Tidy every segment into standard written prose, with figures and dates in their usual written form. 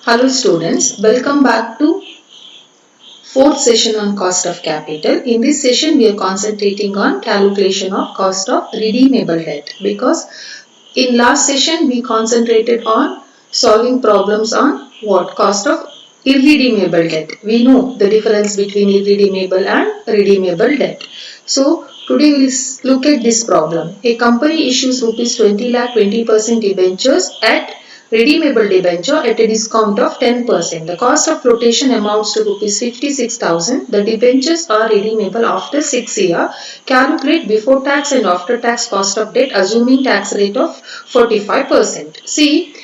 Hello students, welcome back to fourth session on cost of capital. In this session we are concentrating on calculation of cost of redeemable debt because in last session we concentrated on solving problems on what? Cost of irredeemable debt. We know the difference between irredeemable and redeemable debt. So today we will look at this problem. A company issues rupees 20 lakh 20% debentures at redeemable debenture at a discount of 10%. The cost of flotation amounts to rupees 56,000. The debentures are redeemable after 6 years. Calculate before tax and after tax cost of debt assuming tax rate of 45%. See,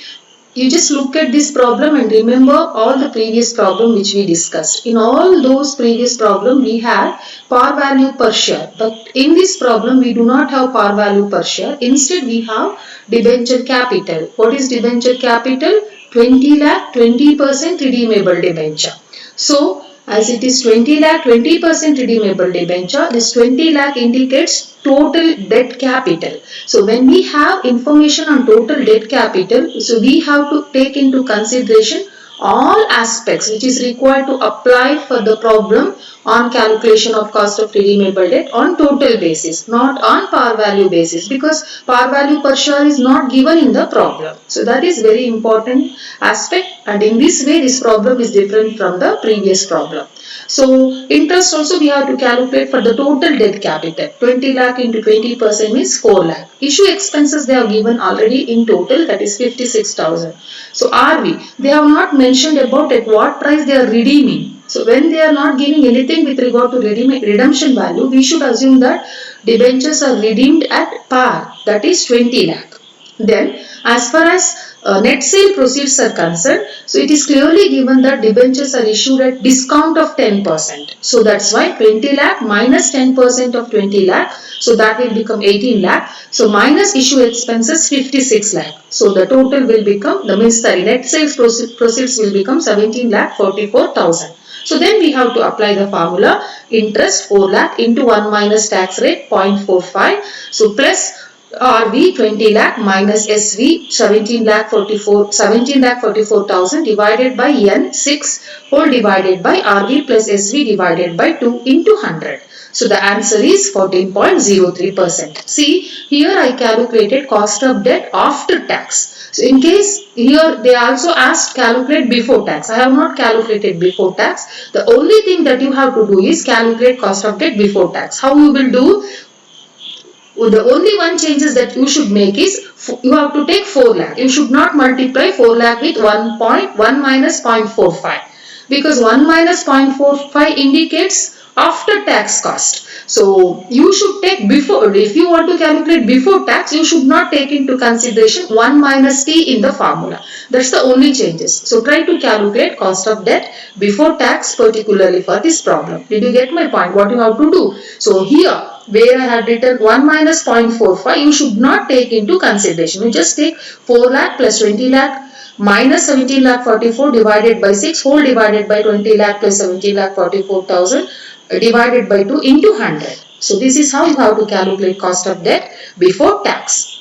you just look at this problem and remember all the previous problem which we discussed. In all those previous problem we had par value per share, but in this problem we do not have par value per share. Instead we have debenture capital. What is debenture capital? 20 lakh 20% redeemable debenture. So as it is 20 lakh 20% redeemable debenture, this 20 lakh indicates total debt capital. So when we have information on total debt capital, so we have to take into consideration all aspects which is required to apply for the problem on calculation of cost of redeemable debt on total basis, not on par value basis, because par value per share is not given in the problem. So that is very important aspect, and in this way this problem is different from the previous problem. So interest also we have to calculate for the total debt capital. 20 lakh into 20% means 4 lakh. Issue expenses they have given already in total, that is 56,000. So RV, they have not mentioned about at what price they are redeeming. So when they are not giving anything with regard to redemption value, we should assume that debentures are redeemed at par, that is 20 lakh. Then as far as net sale proceeds are concerned, so it is clearly given that debentures are issued at discount of 10%. So that's why 20 lakh minus 10% of 20 lakh, so that will become 18 lakh. So minus issue expenses 56 lakh. So the total will become, the net sales proceeds will become 17 lakh 44,000. So then we have to apply the formula interest 4 lakh into 1 minus tax rate 0.45. So plus RV 20 lakh minus SV 17 lakh 44,000 divided by N 6 whole divided by RV plus SV divided by 2 into 100. So the answer is 14.03%. See, here I calculated cost of debt after tax. So in case here they also asked calculate before tax. I have not calculated before tax. The only thing that you have to do is calculate cost of debt before tax. How you will do? The only one changes that you should make is you have to take 4 lakh. You should not multiply 4 lakh with 1 minus 0.45, because 1 minus 0.45 indicates after tax cost. So you should take before, if you want to calculate before tax, you should not take into consideration 1 minus t in the formula. That's the only changes. So try to calculate cost of debt before tax, particularly for this problem. Did you get my point? What you have to do? So here where I had written 1 minus 0.45, you should not take into consideration. You just take 4 lakh plus 20 lakh minus 17 lakh 44 divided by 6 whole divided by 20 lakh plus 17 lakh 44,000 divided by 2 into 100. So this is how you have to calculate cost of debt before tax.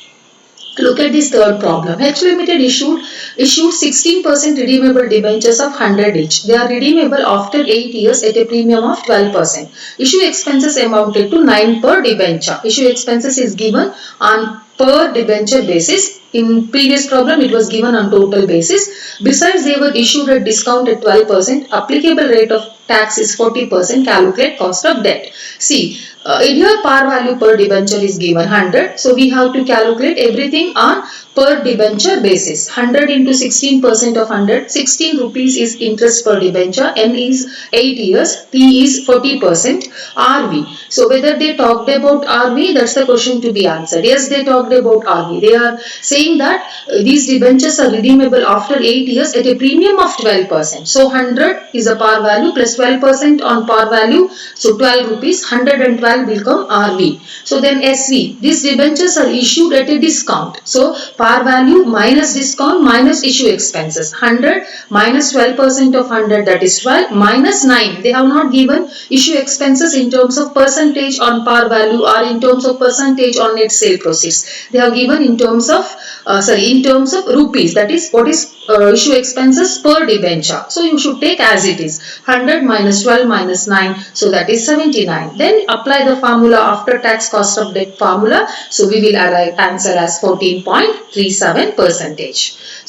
Look at this third problem. H Limited issued 16% redeemable debentures of 100 each. They are redeemable after 8 years at a premium of 12%. Issue expenses amounted to 9 per debenture. Issue expenses is given on per debenture basis. In previous problem it was given on total basis. Besides, they were issued at discount at 12%. Applicable rate of tax is 40%. Calculate cost of debt. See, in here par value per debenture is given 100. So we have to calculate everything on per debenture basis. 100 into 16% of 100. 16 rupees is interest per debenture. N is 8 years. T is 40%. RV. So whether they talked about RV, that's the question to be answered. Yes, they talked about RV. They are saying that these debentures are redeemable after 8 years at a premium of 12%. So 100 is a par value plus 12% on par value. So 12 rupees. 112 will come RV. So then SV. These debentures are issued at a discount. So par value minus discount minus issue expenses. 100 minus 12% of 100, that is 12, minus 9. They have not given issue expenses in terms of percentage on par value or in terms of percentage on net sale proceeds. They have given in terms of in terms of rupees, that is what is issue expenses per debenture. So you should take as it is 100 minus 12 minus 9, so that is 79. Then apply the formula after tax cost of debt formula. So we will arrive answer as 14.37%.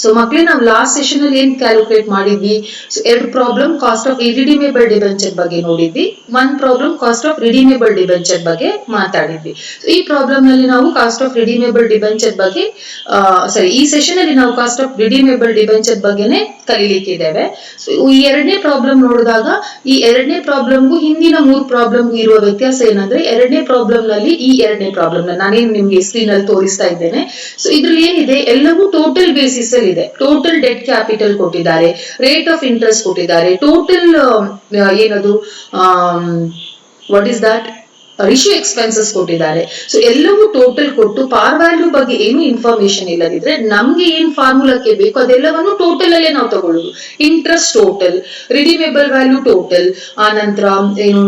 So ಮಕ್ಕಳೇ ನಾವು last session ಅಲ್ಲಿ ಏನ್ calculate ಮಾಡಿದ್ವಿ, so 2 problem cost of irredeemable debenture ಬಗ್ಗೆ ನೋಡಿದ್ವಿ, 1 problem cost of redeemable debenture ಬಗ್ಗೆ ಮಾತಾಡಿದ್ವಿ. So ಈ ಪ್ರಾಬ್ಲಮ್ ನಲ್ಲಿ ನಾವು ಕಾಸ್ಟ್ ಆಫ್ ರಿಡೀಮೇಬಲ್ ಡಿಬೆಂಚರ್ ಬಗ್ಗೆ ಈ ಸೆಷನ್ ಅಲ್ಲಿ ನಾವು ಕಾಸ್ಟ್ ಆಫ್ ರಿಡೀಮೇಬಲ್ ಡಿಬೆಂಚರ್ ಬಗ್ಗೆನೇ ಕಲಿಲಿಕ್ಕೆ ಇದ್ದೇವೆ. ಸೊ ಈ ಎರಡನೇ ಪ್ರಾಬ್ಲಮ್ ನೋಡಿದಾಗ ಈ ಎರಡನೇ ಪ್ರಾಬ್ಲಮ್ಗೂ ಹಿಂದಿನ 3 ಪ್ರಾಬ್ಲಮ್ಗೂ ಇರುವ ವ್ಯತ್ಯಾಸ ಏನಂದ್ರೆ, ಎರಡನೇ ಪ್ರಾಬ್ಲಮ್ ನಲ್ಲಿ ಈ ಎರಡನೇ ಪ್ರಾಬ್ಲಮ್ ನಾನೇನು ನಿಮ್ಗೆ ಸ್ಕ್ರೀನ್ ಅಲ್ಲಿ ತೋರಿಸ್ತಾ ಇದ್ದೇನೆ. ಸೊ ಇದ್ರಲ್ಲಿ ಏನಿದೆ, ಎಲ್ಲವೂ ಟೋಟಲ್ ಬೇಸಿಸ್ ಅಲ್ಲಿ ಇದೆ. ಟೋಟಲ್ ಡೆಟ್ ಕ್ಯಾಪಿಟಲ್ ಕೊಟ್ಟಿದ್ದಾರೆ, ರೇಟ್ ಆಫ್ ಇಂಟ್ರೆಸ್ಟ್ ಕೊಟ್ಟಿದ್ದಾರೆ, ಟೋಟಲ್ ಏನದು what is that issue expenses ಕೊಟ್ಟಿದ್ದಾರೆ. ಸೊ ಎಲ್ಲವೂ ಟೋಟಲ್ ಕೊಟ್ಟು ಪಾರ್ ವ್ಯಾಲ್ಯೂ ಬಗ್ಗೆ ಏನು ಇನ್ಫಾರ್ಮೇಶನ್ ಇಲ್ಲದಿದ್ರೆ ನಮ್ಗೆ ಏನ್ ಫಾರ್ಮುಲಾಕ್ಕೆ ಬೇಕು ಅದೆಲ್ಲವನ್ನು ಟೋಟಲ್ ಅಲ್ಲೇ ನಾವು ತಗೊಳ್ಳೋದು. Interest total, redeemable value total, ಆ ನಂತರ ಏನು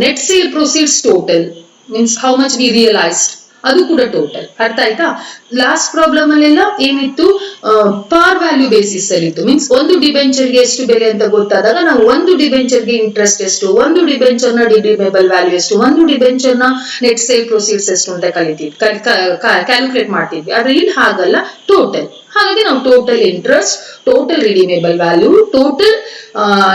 net sale proceeds total means how much we realised, ಅದು ಕೂಡ ಟೋಟಲ್. ಅರ್ಥ ಆಯ್ತಾ? ಲಾಸ್ಟ್ ಪ್ರಾಬ್ಲಮ್ ಅಲ್ಲೆಲ್ಲ ಏನಿತ್ತು, ಪಾರ್ ವ್ಯಾಲ್ಯೂ ಬೇಸಿಸ್ ಅಲ್ಲಿ ಇತ್ತು. ಮೀನ್ಸ್ ಒಂದು ಡಿಬೆಂಚರ್ಗೆ ಎಷ್ಟು ಬೆಲೆ ಅಂತ ಗೊತ್ತಾದಾಗ ನಾವು ಒಂದು ಡಿಬೆಂಚರ್ಗೆ ಇಂಟ್ರೆಸ್ಟ್ ಎಷ್ಟು, ಒಂದು ಡಿಬೆಂಚರ್ ನ ರಿಡೀಮೇಬಲ್ ವ್ಯಾಲ್ಯೂ ಎಷ್ಟು, ಒಂದು ಡಿಬೆಂಚರ್ ನ ನೆಟ್ ಸೇಲ್ ಪ್ರೊಸೀಡ್ಸ್ ಎಷ್ಟು ಅಂತ ಕ್ಯಾಲ್ಕುಲೇಟ್ ಮಾಡ್ತಿದ್ವಿ. ಆದ್ರೆ ಇಲ್ಲಿ ಹಾಗಲ್ಲ, ಟೋಟಲ್. ಹಾಗಾಗಿ ನಾವು total interest, total redeemable value, total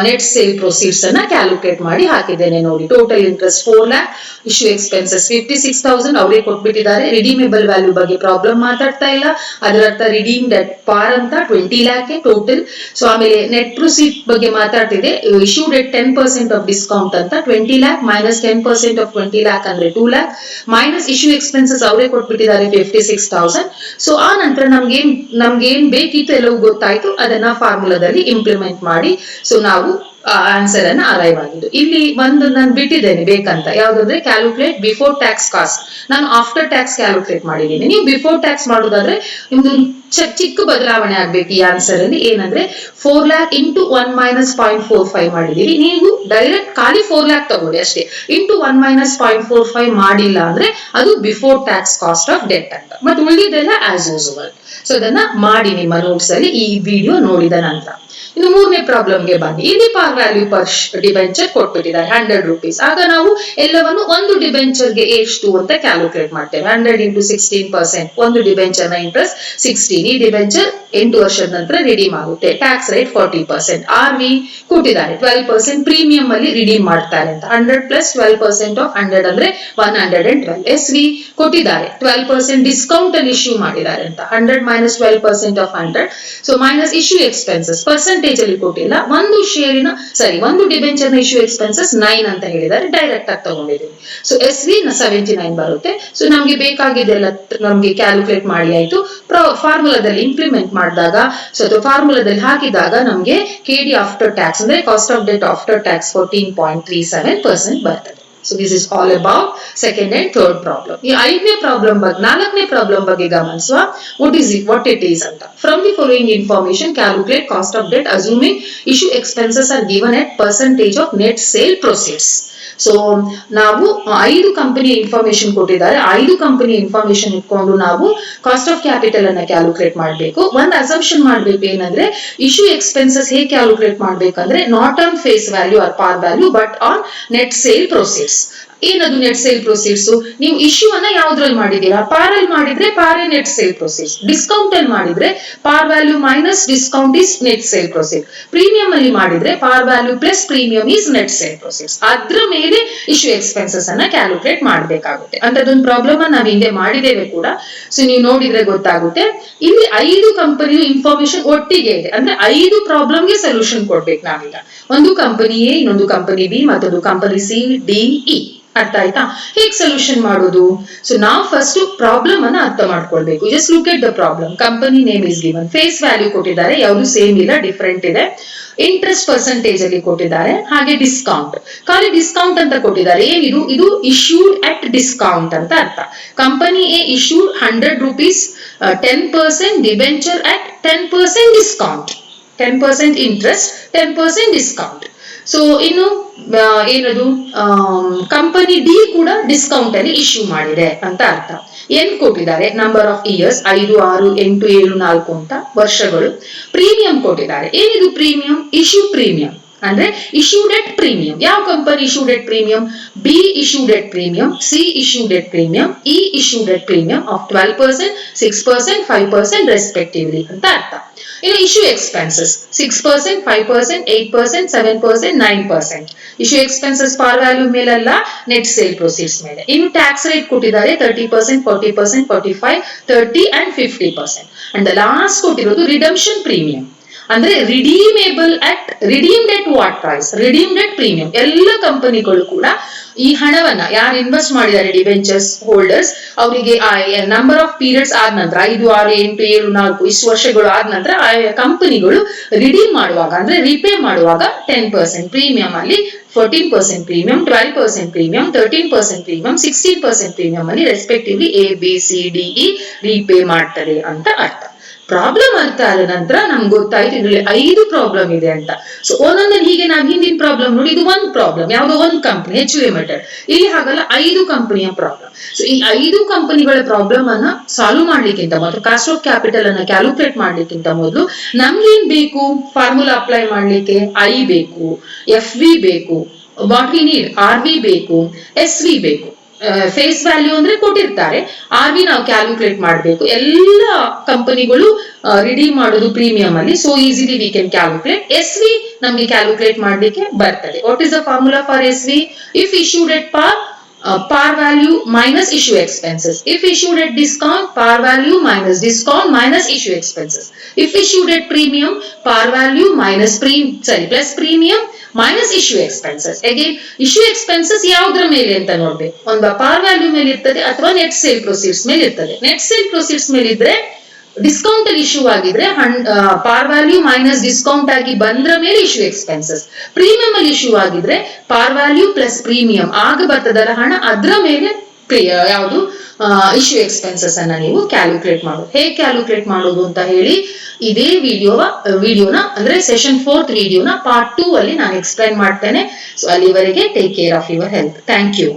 net sale proceeds ಅನ್ನ ಕ್ಯಾಲ್ಕುಲೇಟ್ ಮಾಡಿ ಹಾಕಿದ್ದೇನೆ ನೋಡಿ. Total interest 4 lakh, issue expenses 56,000 ಅವರೇ ಕೊಟ್ಬಿಟ್ಟಿದ್ದಾರೆ. ರಿಡೀಮೇಬಲ್ ವ್ಯಾಲ್ಯೂ ಬಗ್ಗೆ ಪ್ರಾಬ್ಲಮ್ ಮಾತಾಡ್ತಾ ಇಲ್ಲ, ಅದರರ್ಥ ರಿಡೀಮ್ ಡೆಟ್ ಪಾರ್ ಅಂತ 20 lakh ಟೋಟಲ್. ಸೊ ಆಮೇಲೆ ನೆಟ್ ಪ್ರೊಸೀಡ್ ಬಗ್ಗೆ ಮಾತಾಡ್ತಿದೆ, ಇಶ್ಯೂ ಡೆಟ್ 10% ಆಫ್ ಡಿಸ್ಕೌಂಟ್ ಅಂತ 20 lakh ಮೈನಸ್ 10% ಆಫ್ 20 lakh ಅಂದ್ರೆ 2 lakh ಮೈನಸ್ ಇಶ್ಯೂ ಎಕ್ಸ್ಪೆನ್ಸಸ್ ಅವರೇ ಕೊಟ್ಬಿಟ್ಟಿದ್ದಾರೆ 56,000. ಸೊ ಆ ನಂತರ ನಮ್ಗೇನ್ ಬೇಕಿತ್ತು ಎಲ್ಲವೂ ಗೊತ್ತಾಯ್ತು, ಅದನ್ನ ಫಾರ್ಮುಲಾದಲ್ಲಿ ಇಂಪ್ಲಿಮೆಂಟ್ ಮಾಡಿ ಸೊ ನಾವು ಆನ್ಸರ್ ಅನ್ನ ಅರೈವ್ ಆಗಿದ್ದು. ಇಲ್ಲಿ ಒಂದು ನಾನು ಬಿಟ್ಟಿದ್ದೇನೆ ಬೇಕಂತ, ಯಾವ್ದಾದ್ರೆ ಕ್ಯಾಲ್ಕುಲೇಟ್ ಬಿಫೋರ್ ಟ್ಯಾಕ್ಸ್ ಕಾಸ್ಟ್. ನಾನು ಆಫ್ಟರ್ ಟ್ಯಾಕ್ಸ್ ಕ್ಯಾಲ್ಕುಲೇಟ್ ಮಾಡಿದ್ದೀನಿ. ನೀವು ಬಿಫೋರ್ ಟ್ಯಾಕ್ಸ್ ಮಾಡೋದಾದ್ರೆ ನಿಮ್ದು ಚಿಕ್ಕ ಬದಲಾವಣೆ ಆಗ್ಬೇಕು ಈ ಆನ್ಸರ್ ಅಲ್ಲಿ. ಏನಂದ್ರೆ 4 lakh ಇಂಟು 1 ಮೈನಸ್ 0.45 ಮಾಡಿದೀರಿ. ನೀವು ಡೈರೆಕ್ಟ್ ಖಾಲಿ 4 lakh ತಗೊಳ್ಳಿ ಅಷ್ಟೇ. ಇಂಟು 1 ಮೈನಸ್ 0.45 ಮಾಡಿಲ್ಲ ಅಂದ್ರೆ ಅದು before tax cost of debt ಅಂತ. ಮತ್ತೆ ಉಳಿದೆಲ್ಲ ಆಸ್ ಯೂಸುವಲ್. ಸೊ ಅದನ್ನ ಮಾಡಿ ನಿಮ್ಮ ನೋಟ್ಸ್ ಅಲ್ಲಿ ಈ ವಿಡಿಯೋ ನೋಡಿದ ನಂತರ. ಇನ್ನು 3ನೇ ಪ್ರಾಬ್ಲಮ್ಗೆ ಬನ್ನಿ. ಇಲ್ಲಿ ಪಾರ್ ವ್ಯಾಲ್ಯೂ ಪರ್ ಡಿಬೆಂಚರ್ ಕೊಟ್ಬಿಟ್ಟಿದ್ದಾರೆ 100 rupees. ಆಗ ನಾವು ಎಲ್ಲವನ್ನು ಒಂದು ಡಿಬೆಂಚರ್ಗೆ ಎಷ್ಟು ಅಂತ ಕ್ಯಾಲ್ಕುಲೇಟ್ ಮಾಡ್ತೇವೆ. 100 ಇಂಟು 16%, ಒಂದು ಡಿಬೆಂಚರ್ ನ ಇಂಟ್ರೆಸ್ಟ್ 16. ಈ ಡಿಬೆಂಚರ್ 8 ವರ್ಷದ ನಂತರ ರಿಡೀಮ್ ಆಗುತ್ತೆ. Tax rate 40%. RV ಕೊಟ್ಟಿದ್ದಾರೆ 12% ಪ್ರೀಮಿಯಂ ಅಲ್ಲಿ ರಿಡೀಮ್ ಮಾಡ್ತಾರೆ ಅಂತ. 100 ಪ್ಲಸ್ 12% ಆಫ್ 100 ಅಂದ್ರೆ 112. SV ಕೊಟ್ಟಿದ್ದಾರೆ 12% ಡಿಸ್ಕೌಂಟ್ ಅಲ್ಲಿ ಇಶ್ಯೂ ಮಾಡಿದ್ದಾರೆ ಅಂತ. 100 minus 12% of 100. So minus issue expenses percentage ಅಲ್ಲಿ ಕೊಟ್ಟಿಲ್ಲ. ಒಂದು ಡಿಬೆಂಚರ್ ನ ಇಶ್ಯೂ ಎಕ್ಸ್ಪೆನ್ಸಸ್ 9 ಅಂತ ಹೇಳಿದ್ದಾರೆ, ಡೈರೆಕ್ಟ್ ಆಗಿ ತಗೊಂಡಿದ್ದೀವಿ. ಸೊ SV 79 ಬರುತ್ತೆ. ಸೊ ನಮ್ಗೆ ಬೇಕಾಗಿದ್ದೆಲ್ಲ ನಮ್ಗೆ ಕ್ಯಾಲ್ಕುಲೇಟ್ ಮಾಡಿ ಆಯ್ತು. ಫಾರ್ಮುಲಾದಲ್ಲಿ ಇಂಪ್ಲಿಮೆಂಟ್ ಮಾಡಿದಾಗ, ಸೊ ಅಥವಾ ಫಾರ್ಮುಲಾದಲ್ಲಿ ಹಾಕಿದಾಗ ನಮ್ಗೆ KD ಆಫ್ಟರ್ ಟ್ಯಾಕ್ಸ್ ಅಂದ್ರೆ cost of debt after tax 14.37% ಬರ್ತದೆ. So this is all about second and third problem. ಈ 5ನೇ ಪ್ರಾಬ್ಲಮ್ ಬಗ್ಗೆ 4ನೇ ಪ್ರಾಬ್ಲಮ್ ಬಗ್ಗೆ ಗಮನಿಸುವ. what it is ಅಂತ. From the following information calculate cost of debt assuming issue expenses are given at percentage of net sale proceeds. So ನಾವು 5 company information ಕೊಟ್ಟಿದ್ದಾರೆ. 5 company information ಇಟ್ಕೊಂಡು ನಾವು ಕಾಸ್ಟ್ ಆಫ್ ಕ್ಯಾಪಿಟಲ್ ಅನ್ನ calculate ಮಾಡಬೇಕು. ಒಂದು assumption ಮಾಡ್ಬೇಕು, ಏನಂದ್ರೆ ಇಶ್ಯೂ ಎಕ್ಸ್ಪೆನ್ಸಸ್ ಹೇಗೆ ಕ್ಯಾಲ್ಕುಲೇಟ್ ಮಾಡ್ಬೇಕಂದ್ರೆ not on face value or par value but on net sale proceeds. ಏನದು ನೆಟ್ ಸೇಲ್ ಪ್ರೊಸೀಡ್ಸ್? ನೀವು ಇಶ್ಯೂ ಅನ್ನ ಯಾವ್ದ್ರಲ್ಲಿ ಮಾಡಿದೀರಾ? ಪಾರ್ ಅಲ್ಲಿ ಮಾಡಿದ್ರೆ ಪಾರೇ ನೆಟ್ ಸೇಲ್ ಪ್ರೊಸೀಡ್ಸ್. ಡಿಸ್ಕೌಂಟ್ ಅಲ್ಲಿ ಮಾಡಿದ್ರೆ par value minus discount is net sale proceed. Premium ಅಲ್ಲಿ ಮಾಡಿದ್ರೆ par value plus premium is net sale proceeds. ಅದ್ರ ಮೇಲೆ ಇಶ್ಯೂ ಎಕ್ಸ್ಪೆನ್ಸಸ್ ಅನ್ನ ಕ್ಯಾಲ್ಕುಲೇಟ್ ಮಾಡಬೇಕಾಗುತ್ತೆ. ಅಂತದೊಂದು ಪ್ರಾಬ್ಲಮ್ ನಾವು ಹಿಂದೆ ಮಾಡಿದ್ದೇವೆ ಕೂಡ. ಸೊ ನೀವು ನೋಡಿದ್ರೆ ಗೊತ್ತಾಗುತ್ತೆ. ಇಲ್ಲಿ 5 ಕಂಪನಿಯ ಇನ್ಫಾರ್ಮೇಶನ್ ಒಟ್ಟಿಗೆ ಇದೆ, ಅಂದ್ರೆ 5 ಪ್ರಾಬ್ಲಮ್ಗೆ ಸೊಲ್ಯೂಷನ್ ಕೊಡ್ಬೇಕು ನಾವೀಗ. ಒಂದು ಕಂಪನಿ ಎ, ಇನ್ನೊಂದು ಕಂಪನಿ ಬಿ, ಮತ್ತೊಂದು ಕಂಪನಿ ಸಿ, ಡಿ, ಇ. ಅರ್ಥ ಆಯ್ತಾ? ಹೇಗೆ ಸೊಲ್ಯೂಷನ್ ಮಾಡೋದು? ಸೊ ನಾವು ಫಸ್ಟ್ ಪ್ರಾಬ್ಲಮ್ ಅನ್ನ ಅರ್ಥ ಮಾಡ್ಕೊಳ್ಬೇಕು. Just look at the problem. Company name is given, face value ಕೊಟ್ಟಿದ್ದಾರೆ, ಯಾವುದು ಸೇಮ್ ಇಲ್ಲ, ಡಿಫರೆಂಟ್ ಇದೆ. ಇಂಟ್ರೆಸ್ಟ್ ಪರ್ಸೆಂಟೇಜ್ ಅಲ್ಲಿ ಕೊಟ್ಟಿದ್ದಾರೆ, ಹಾಗೆ ಡಿಸ್ಕೌಂಟ್, ಖಾಲಿ ಡಿಸ್ಕೌಂಟ್ ಅಂತ ಕೊಟ್ಟಿದ್ದಾರೆ. ಏನಿದು? ಇದು ಇಶ್ಯೂಡ್ ಅಟ್ ಡಿಸ್ಕೌಂಟ್ ಅಂತ ಅರ್ಥ. Company A issued 100 rupees 10% debenture at 10% discount, 10% interest 10% discount. So ಇನ್ನು ಏನದು ಕಂಪನಿ ಡಿ ಕೂಡ ಡಿಸ್ಕೌಂಟ್ ಅಲ್ಲಿ ಇಶ್ಯೂ ಮಾಡಿದೆ ಅಂತ ಅರ್ಥ. ಏನ್ ಕೊಟ್ಟಿದ್ದಾರೆ, ನಂಬರ್ ಆಫ್ ಇಯರ್ಸ್ 5, 6, 8, 7, 4 ಅಂತ ವರ್ಷಗಳು. ಪ್ರೀಮಿಯಂ ಕೊಟ್ಟಿದ್ದಾರೆ. ಏನಿದು ಪ್ರೀಮಿಯಂ? ಇಶ್ಯೂ ಪ್ರೀಮಿಯಂ ಅಂದ್ರೆ ಇಶ್ಯೂಡ್ ಎಟ್ ಪ್ರೀಮಿಯಂ. ಯಾವ company issued at premium? B issued at premium, C issued at premium, E issued at premium of 12%, 6%, 5% respectively ಅಂತ ಅರ್ಥ. ಇನ್ನು issue expenses 6%, 5%, 8%, 7%, 9%. Issue expenses par value ಮೇಲಲ್ಲ, net sale proceeds ಮೇಲೆ. ಇನ್ನು tax rate ಕೊಟ್ಟಿದ್ದಾರೆ 30%, 40%, 45%, 30 and 50%. And last ಕೊಟ್ಟಿರೋದು redemption premium ಅಂದ್ರೆ redeemed at what price, redeemed at premium. ಎಲ್ಲ ಕಂಪನಿಗಳು ಕೂಡ ಈ ಹಣವನ್ನ ಯಾರು ಇನ್ವೆಸ್ಟ್ ಮಾಡಿದ್ದಾರೆ ಡಿಬೆಂಚರ್ಸ್ ಹೋಲ್ಡರ್ಸ್ ಅವರಿಗೆ ನಂಬರ್ ಆಫ್ ಪೀರಿಯಡ್ಸ್ ಆದ ನಂತರ 5, 6, 8, 7, 4 ಇಷ್ಟು ವರ್ಷಗಳು ಆದ ನಂತರ ಆ ಕಂಪನಿಗಳು ರಿಡೀಮ್ ಮಾಡುವಾಗ ಅಂದ್ರೆ ರಿಪೇ ಮಾಡುವಾಗ 10% ಪ್ರೀಮಿಯಂ ಅಲ್ಲಿ 14% ಪ್ರೀಮಿಯಂ, 12% ಪ್ರೀಮಿಯಂ, 13% ಪ್ರೀಮಿಯಂ, 16% ಪ್ರೀಮಿಯಂ ಅಲ್ಲಿ ರೆಸ್ಪೆಕ್ಟಿವ್ಲಿ ABCDE ರಿಪೇ ಮಾಡ್ತಾರೆ ಅಂತ ಅರ್ಥ. ಪ್ರಾಬ್ಲಮ್ ಅರ್ಥ ಆದ ನಂತರ ನಮ್ಗೆ ಗೊತ್ತಾಯ್ತು ಇದ್ರಲ್ಲಿ 5 ಪ್ರಾಬ್ಲಮ್ ಇದೆ ಅಂತ. ಸೊ ಒಂದೊಂದನ್ನು ಹೀಗೆ ನಾವು ಹಿಂದಿನ ಪ್ರಾಬ್ಲಮ್ ನೋಡಿ, ಇದು ಒಂದು ಪ್ರಾಬ್ಲಮ್, ಯಾವುದೋ ಒಂದು ಕಂಪನಿ HUA ಮೆಥಡ್. ಇಲ್ಲಿ ಹಾಗಲ್ಲ, 5 ಕಂಪನಿಯ ಪ್ರಾಬ್ಲಮ್. ಸೊ ಈ 5 ಕಂಪನಿಗಳ ಪ್ರಾಬ್ಲಮ್ ಅನ್ನ ಸಾಲ್ವ್ ಮಾಡ್ಲಿಕ್ಕಿಂತ ಮೊದಲು, ಕಾಸ್ಟ್ ಆಫ್ ಕ್ಯಾಪಿಟಲ್ ಅನ್ನ ಕ್ಯಾಲ್ಕುಲೇಟ್ ಮಾಡ್ಲಿಕ್ಕಿಂತ ಮೊದಲು ನಮ್ಗೇನ್ ಬೇಕು? ಫಾರ್ಮುಲಾ ಅಪ್ಲೈ ಮಾಡ್ಲಿಕ್ಕೆ I ಬೇಕು, FV ಬೇಕು, ವಾಟ್ ವಿ ನೀಡ್ RV ಬೇಕು, SV ಬೇಕು. ಫೇಸ್ ವ್ಯಾಲ್ಯೂ ಅಂದ್ರೆ ಕೊಟ್ಟಿರ್ತಾರೆ, RV ನಾವು ಕ್ಯಾಲ್ಕುಲೇಟ್ ಮಾಡಬೇಕು. ಎಲ್ಲ ಕಂಪನಿಗಳು ರಿಡೀಮ್ ಮಾಡೋದು ಪ್ರೀಮಿಯಂ ಅಲ್ಲಿ, so easily we can calculate. SV ನಮ್ಗೆ ಕ್ಯಾಲ್ಕುಲೇಟ್ ಮಾಡ್ಲಿಕ್ಕೆ ಬರ್ತದೆ. What is the formula for SV? If issued at par value minus issue expenses. If issued at discount, par value minus discount minus issue expenses. If issued at premium, par value minus plus premium minus issue expenses. Again, issue expenses ಯಾವುದರ ಮೇಲೆ ಅಂತ ನೋಡ್ಬೇಕು. ಒಂದು par value ಮೇಲೆ ಇರ್ತದೆ ಅಥವಾ net sale proceeds ಮೇಲೆ ಇರ್ತದೆ. ನೆಟ್ ಸೇಲ್ ಪ್ರೊಸೀಡ್ಸ್ ಮೇಲೆ ಇದ್ರೆ ಡಿಸ್ಕೌಂಟ್ ಅಲ್ಲಿ ಇಶ್ಯೂ ಆಗಿದ್ರೆ ಪಾರ್ ವ್ಯಾಲ್ಯೂ ಮೈನಸ್ ಡಿಸ್ಕೌಂಟ್ ಆಗಿ ಬಂದ್ರ ಮೇಲೆ ಇಶ್ಯೂ ಎಕ್ಸ್ಪೆನ್ಸಸ್. ಪ್ರೀಮಿಯಂ ಅಲ್ಲಿ ಇಶ್ಯೂ ಆಗಿದ್ರೆ ಪಾರ್ ವ್ಯಾಲ್ಯೂ ಪ್ಲಸ್ ಪ್ರೀಮಿಯಂ ಆಗ ಬರ್ತದಲ್ಲ ಹಣ, ಅದ್ರ ಮೇಲೆ ಯಾವುದು ಇಶ್ಯೂ ಎಕ್ಸ್ಪೆನ್ಸಸ್ ಅನ್ನ ನೀವು ಕ್ಯಾಲ್ಕುಲೇಟ್ ಮಾಡೋದು. ಹೇಗೆ ಕ್ಯಾಲ್ಕುಲೇಟ್ ಮಾಡೋದು ಅಂತ ಹೇಳಿ ಇದೇ ವಿಡಿಯೋನ ಅಂದ್ರೆ ಸೆಷನ್ 4th ವಿಡಿಯೋನ ಪಾರ್ಟ್ 2 ಅಲ್ಲಿ ನಾನು ಎಕ್ಸ್ಪ್ಲೈನ್ ಮಾಡ್ತೇನೆ. ಸೊ ಅಲ್ಲಿವರೆಗೆ take care of your health. Thank you.